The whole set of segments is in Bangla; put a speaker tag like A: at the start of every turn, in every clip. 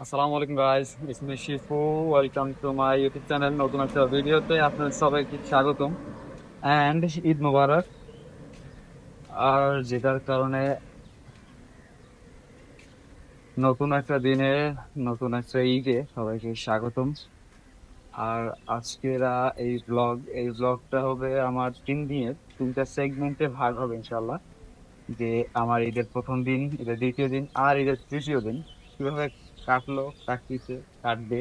A: আসসালামু আলাইকুম guys, it's me Shifu. Welcome to my YouTube channel. নতুন একটা ভিডিওতে আপনাদের সবাইকে স্বাগতম অ্যান্ড ঈদ মোবারক। আর যেটার কারণে নতুন একটা দিনে নতুন একটা ঈদে সবাইকে স্বাগতম। আর আজকের এই ব্লগটা হবে আমার 3 দিনের 3টা সেগমেন্টে ভাগ হবে ইনশাল্লাহ। যে আমার ঈদের প্রথম দিন, ঈদের দ্বিতীয় দিন আর ঈদের তৃতীয় দিন কিভাবে কাটলো, কাটবে,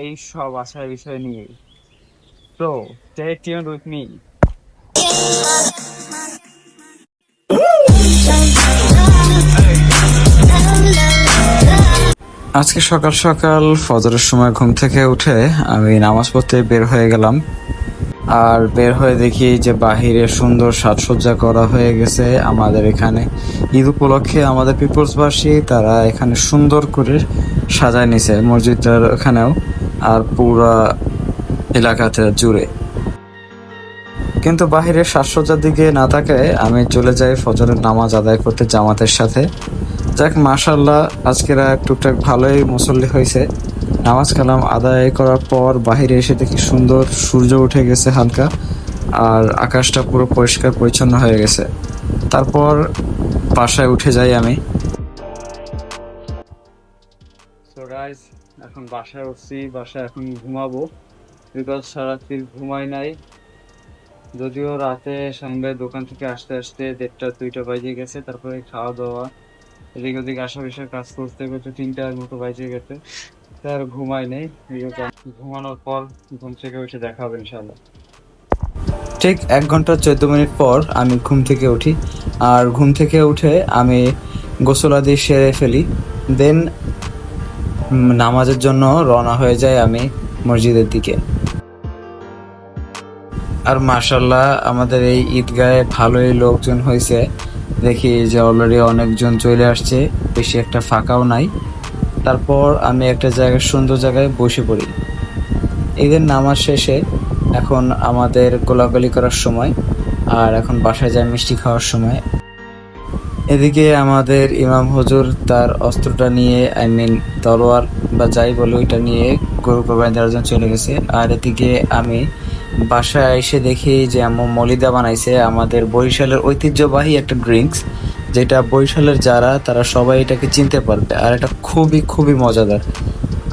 A: এই সব আশার বিষয় নিয়ে। So, stay tuned with me. আজকে সকাল সকাল ফজরের সময় ঘুম থেকে উঠে আমি নামাজ পড়তে বের হয়ে গেলাম। আর বের হয়ে দেখি যে বাহিরে সুন্দর সাজসজ্জা করা হয়ে গেছে। আমাদের এখানে ঈদ উপলক্ষে আমাদের পিপলসবাসী তারা এখানে সুন্দর করে সাজায় নিছে মসজিদটার ওখানেও আর পুরা এলাকাতে জুড়ে। কিন্তু বাহিরের সাজসজ্জার দিকে না তাকায় আমি চলে যাই ফজরের নামাজ আদায় করতে জামাতের সাথে। যাক মাশাল্লাহ, আজকের টুকটাক ভালোই মুসল্লি হয়েছে। নামাজ কালাম আদায় করার পর বাহিরে এসে দেখি সুন্দর সূর্য উঠে গেছে হালকা, আর আকাশটা পুরো পরিষ্কার পরিচ্ছন্ন হয়ে গেছে। তারপর বাসায় উঠে যাই আমি। সো গাইস, এখন বাসায় উঠছি, বাসায় এখন ঘুমাবো, বিকজ সারারাত্রি ঘুমাই নাই। যদিও রাতে সন্ধ্যায় দোকান থেকে আসতে আসতে 1:30-2টা বাজে গেছে, তারপরে খাওয়া দাওয়া এদিক ওদিক আসা বিষয়ে কাজ করতে করতে 3টার মতো বাজে গেছে। তার ঘুমাই নেই। ঘুমানোর পর ঘুম থেকে উঠে দেখা হবে ইনশাল্লাহ। ঠিক 1 ঘন্টা 14 মিনিট পর আমি ঘুম থেকে উঠি। আর ঘুম থেকে উঠে আমি গোসল আদি সেরে ফেলি। দেন নামাজের জন্য রওনা হয়ে যায় আমি মসজিদের দিকে। আর মাশাল্লাহ, আমাদের এই ঈদগাহে ভালোই লোকজন হয়েছে। দেখি যে অলরেডি অনেকজন চলে আসছে, বেশি একটা ফাঁকাও নাই। তারপর আমি একটা সুন্দর জায়গায় বসে পড়ি। ঈদের নামাজ শেষে এখন আমাদের কোলাকুলি করার সময়, আর এখন বাসায় যায় মিষ্টি খাওয়ার সময়। এদিকে আমাদের ইমাম হুজুর তার অস্ত্রটা নিয়ে, তলোয়ার বা যাই বলে ওইটা নিয়ে গরু কোরবানি দেওয়ার জন্য চলে গেছে। আর এদিকে আমি বাসায় এসে দেখি যে আম্মু মলিদা বানাইছে, আমাদের বরিশালের ঐতিহ্যবাহী একটা ড্রিঙ্কস, যেটা বরিশালের যারা তারা সবাই এটাকে চিনতে পারবে। আর এটা খুবই খুবই মজাদার।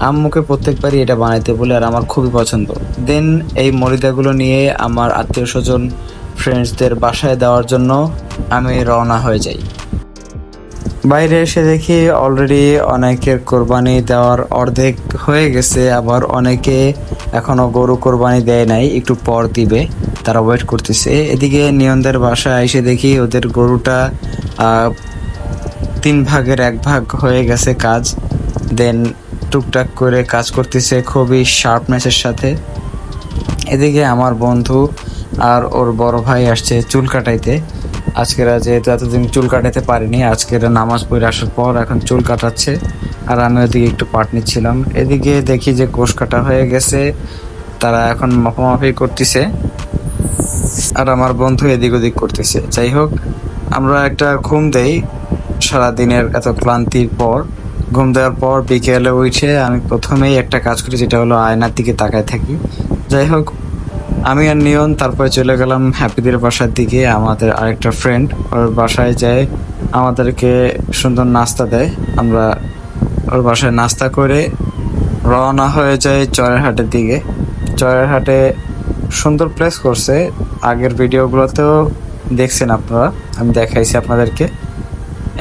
A: আম্মুকে প্রত্যেকবারই এটা বানাইতে বলে, আর আমার খুবই পছন্দ। দেন এই মলিদাগুলো নিয়ে আমার আত্মীয় স্বজন ফ্রেন্ডসদের বাসায় দেওয়ার জন্য আমি রওনা হয়ে যাই। বাইরে এসে দেখি অলরেডি অনেকের কোরবানি দেওয়ার অর্ধেক হয়ে গেছে, আবার অনেকে এখনো গরু কোরবানি দেয় নাই, একটু পর দিবে, তারা ওয়েট করতেছে। এদিকে নিয়নদের বাসায় এসে দেখি ওদের গরুটা 3 ভাগের 1 ভাগ হয়ে গেছে কাজ। দেন টুকটাক করে কাজ করতেছে খুবই শার্পনেসের সাথে। এদিকে আমার বন্ধু আর ওর বড় ভাই আসছে চুল কাটাইতে। যেহেতু এতদিন চুল কাটাতে পারিনি, আজকের নামাজ পড়ে আসার পর এখন চুল কাটাচ্ছে। আর আমি ওদিকে একটু পাট নিচ্ছিলাম। এদিকে দেখি যে কোষ কাটা হয়ে গেছে, তারা এখন মাপামাপি করতেছে, আর আমার বন্ধু এদিক ওদিক করতেছে। যাই হোক, আমরা একটা ঘুম দেই সারাদিনের এত ক্লান্তির পর। ঘুম দেওয়ার পর বিকেলে উঠে আমি প্রথমেই একটা কাজ করি, যেটা হলো আয়নার দিকে তাকায় থাকি। যাই হোক, আমি আর নিয়ন তারপরে চলে গেলাম হ্যাপিদের বাসার দিকে। আমাদের আরেকটা ফ্রেন্ড ওর বাসায় যায়, আমাদেরকে সুন্দর নাস্তা দেয়। আমরা ওর বাসায় নাস্তা করে রওনা হয়ে যাই চরের হাটের দিকে। চরের হাটে সুন্দর প্লেস করছে, আগের ভিডিওগুলোতেও দেখছেন আপনারা, আমি দেখাইছি আপনাদেরকে।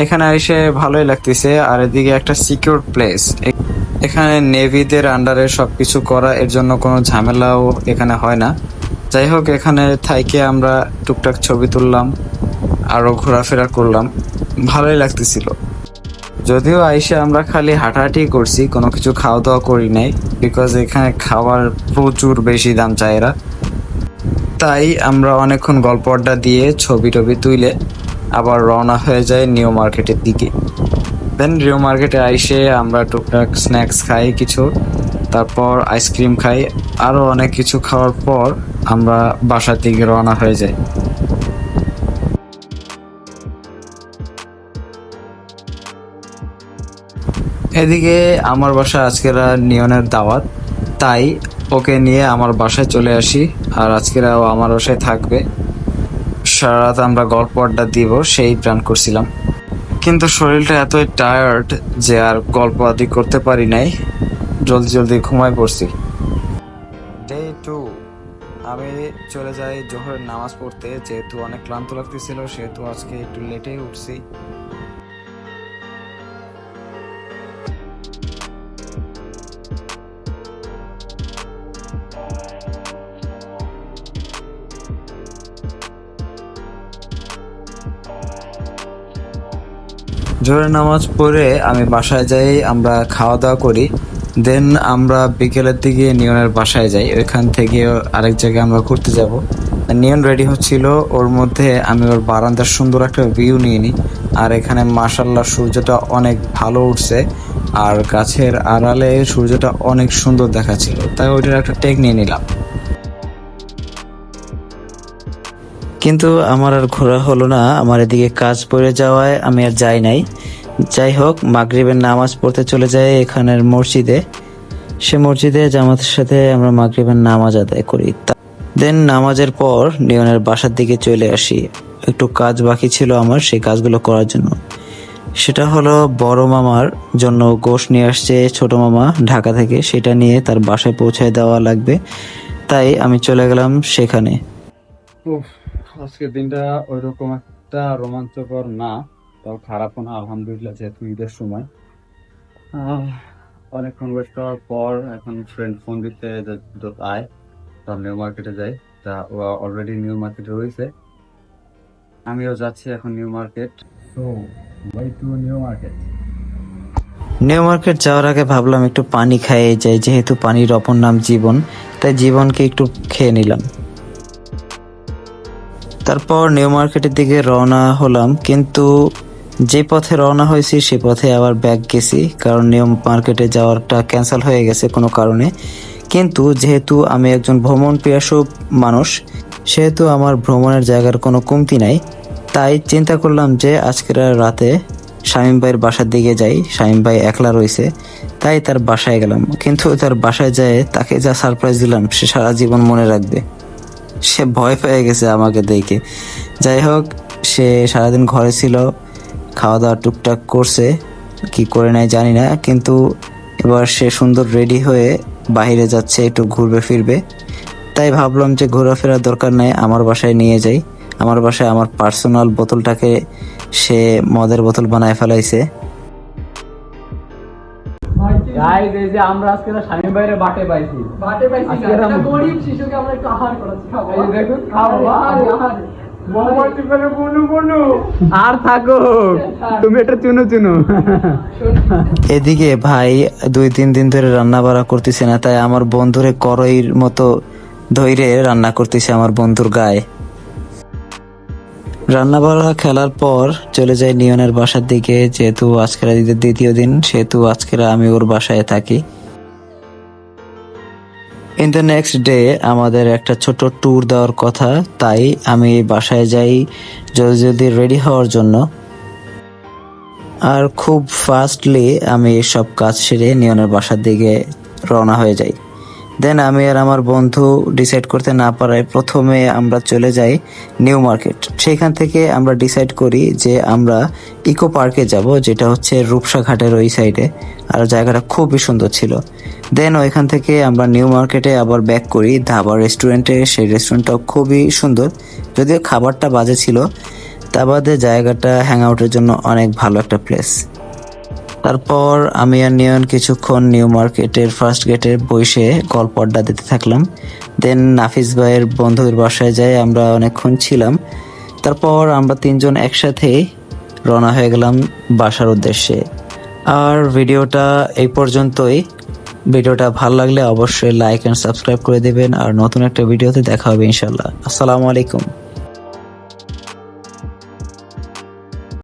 A: এখানে এসে ভালোই লাগতেছে। আর এদিকে একটা সিকিউর প্লেস, এখানে নেভিদের আন্ডারে সবকিছু করা, এর জন্য কোনো ঝামেলাও এখানে হয় না। যাই হোক, এখানে থাইকে আমরা টুকটাক ছবি তুললাম, আরো ঘোরাফেরা করলাম, ভালোই লাগতেছিল। যদিও আইসে আমরা খালি হাঁটাহাঁটি করছি, কোনো কিছু খাওয়া দাওয়া করি নাই, বিকজ এখানে খাবার প্রচুর বেশি দাম চায় এরা। তাই আমরা অনেকক্ষণ গল্প আড্ডা দিয়ে ছবি টবি তুলে আবার রওনা হয়ে যায় নিউ মার্কেটের দিকে। দেন নিউ মার্কেটে আইসে আমরা টুকটাক স্ন্যাক্স খাই কিছু, তারপর আইসক্রিম খাই, আরো অনেক কিছু খাওয়ার পর আমরা বাসার দিকে রওনা হয়ে যাই। এদিকে আমার বাসায় আজকের নিয়নের দাওয়াত, তাই ওকে নিয়ে আমার বাসায় চলে আসি। আর আজকের ও আমার বাসায় থাকবে, সারা রাত আমরা গল্প আড্ডা দিব সেই প্ল্যান করছিলাম, কিন্তু শরীরটা এতই টায়ার্ড যে আর গল্প আদি করতে পারি নাই, জলদি জলদি ঘুমায় পড়ছি। ডে 2 আমি চলে যাই জোহরের নামাজ পড়তে, যেহেতু অনেক ক্লান্ত লাগতেছিল সেহেতু আজকে একটু লেটেই উঠছি। জোহরের নামাজ পড়ে আমি বাসায় যাই, আমরা খাওয়া দাওয়া করি, দেন আমরা বিকেলের দিকে নিয়নের বাসায় যাই। ওইখান থেকে আরেক জায়গায় আমরা ঘুরতে যাব। নিয়ন রেডি হচ্ছিল, ওর মধ্যে আমি ওর বারান্দার সুন্দর একটা ভিউ নিয়ে নিই। আর এখানে মাশাল্লাহ সূর্যটা অনেক ভালো উঠছে, আর গাছের আড়ালে সূর্যটা অনেক সুন্দর দেখাচ্ছিল, তাই ওইটার একটা টেক নিয়ে নিলাম। কিন্তু আমার আর ঘোরা হলো না, আমার এদিকে কাজ পড়ে যাওয়ায় আমি আর যাই নাই। যাই হোক, মাগরিবের নামাজ পড়তে চলে যাই এখানের মসজিদে। সে মসজিদে জামাতের সাথে আমরা মাগরিবের নামাজ আদায় করি। দেন নামাজের পর নিয়নের বাসার দিকে চলে আসি। একটু কাজ বাকি ছিল আমার সেই কাজগুলো করার জন্য। সেটা হলো বড় মামার জন্য গোশত নিয়ে আসছে ছোট মামা ঢাকা থেকে, সেটা নিয়ে তার বাসায় পৌঁছায় দেওয়া লাগবে, তাই আমি চলে গেলাম সেখানে। আজকের দিনটা ওইরকম একটা রোমাঞ্চকর না, তাও খারাপও না, আলহামদুলিল্লাহ, যেহেতু ঈদের সময়। অনেকক্ষণ ওয়েট করার পর এখন ফ্রেন্ড ফোন দিতে আয়, তার নিউ মার্কেটে যাই। তা ও অলরেডি নিউ মার্কেটে রয়েছে, আমিও যাচ্ছি এখন নিউ মার্কেট। তো why to New Market. New Market যাওয়ার আগে ভাবলাম একটু পানি খাইয়ে যাই, যেহেতু পানির অপর নাম জীবন, তাই জীবনকে একটু খেয়ে নিলাম। তারপর নিউ মার্কেটের দিকে রওনা হলাম, কিন্তু যে পথে রওনা হয়েছি সে পথে আবার ব্যাক গেছি, কারণ নিউ মার্কেটে যাওয়ারটা ক্যান্সেল হয়ে গেছে কোনো কারণে। কিন্তু যেহেতু আমি একজন ভ্রমণ পিয়াসু মানুষ, সেহেতু আমার ভ্রমণের জায়গার কোনো কমতি নাই, তাই চিন্তা করলাম যে আজকের রাতে শামীম ভাইয়ের বাসার দিকে যাই। শামীম ভাই একলা রয়েছে, তাই তার বাসায় গেলাম। কিন্তু তার বাসায় যেয়ে তাকে যা সারপ্রাইজ দিলাম সে সারা জীবন মনে রাখবে। সে ভয় পেয়ে গেছে আমাকে দেখে। যাই হোক, সে সারাদিন ঘরে ছিল, খাওয়া দাওয়া টুকটাক করছে, কি করে নাই জানি না, কিন্তু এবার সে সুন্দর রেডি হয়ে বাইরে যাচ্ছে, একটু ঘুরবে ফিরবে। তাই ভাবলাম যে ঘোরাফেরার দরকার নাই, আমার বাসায় নিয়ে যাই। আমার বাসায় আমার পার্সোনাল বোতলটাকে সে মদের বোতল বানায় ফেলাইছে।
B: গাইস, এই যে আমরা আজকে শামীম ভাইয়ের বাটে পাইছি না, এটা গরিব শিশুকে আমরা একটু আহার করাচ্ছি, খাবো। এই দেখুন, খাও আহার মোহাম্মদ করে বনু আর থাকো, তুমি এটা চুনো চুনো।
A: এদিকে ভাই 2-3 দিন ধরে রান্না বাড়া করতেছে না, তাই আমার বন্ধুরে করইর মতো ধৈর্যে রান্না করতেছে আমার বন্ধুর গায়ে। রান্না বাড়া খেলার পর চলে যাই নিয়নের বাসার দিকে, যেহেতু আজকের ঈদের দ্বিতীয় দিন, সেহেতু আজকের আমি ওর বাসায় থাকি। ইন দ্য নেক্সট ডে আমাদের একটা ছোট ট্যুর দেওয়ার কথা, তাই আমি বাসায় যাই জলদি জলদি রেডি হওয়ার জন্য। আর খুব ফাস্টলি আমি সব কাজ সেরে নিয়নের বাসার দিকে রওনা হয়ে যাই। দেন আমি আর আমার বন্ধু ডিসাইড করতে না পারায় প্রথমে আমরা চলে যাই নিউ মার্কেট। সেখান থেকে আমরা ডিসাইড করি যে আমরা ইকো পার্কে যাব, যেটা হচ্ছে রূপসা ঘাটের ওই সাইডে, আর জায়গাটা খুবই সুন্দর ছিল। দেন ওইখান থেকে আমরা নিউ মার্কেটে আবার ব্যাক করি ধাবা রেস্টুরেন্টে। সেই রেস্টুরেন্টটাও খুবই সুন্দর, যদিও খাবারটা বাজে ছিল, তা বাদে জায়গাটা হ্যাং আউটের জন্য অনেক ভালো একটা প্লেস। তারপর আমি আর নিয়ন কিছুক্ষণ নিউ মার্কেটের ফার্স্ট গেটে বসে গল্প আড্ডা দিতে থাকলাম। দেন নাফিস ভাইয়ের বন্ধুর বাসায় যাই, আমরা অনেকক্ষণ ছিলাম। তারপর আমরা 3 জন একসাথে রওনা হয়ে গেলাম বাসার উদ্দেশ্যে। আর ভিডিওটা এই পর্যন্তই। ভিডিওটা ভালো লাগলে অবশ্যই লাইক এন্ড সাবস্ক্রাইব করে দেবেন, আর নতুন একটা ভিডিওতে দেখা হবে ইনশাল্লাহ। আসসালামু আলাইকুম।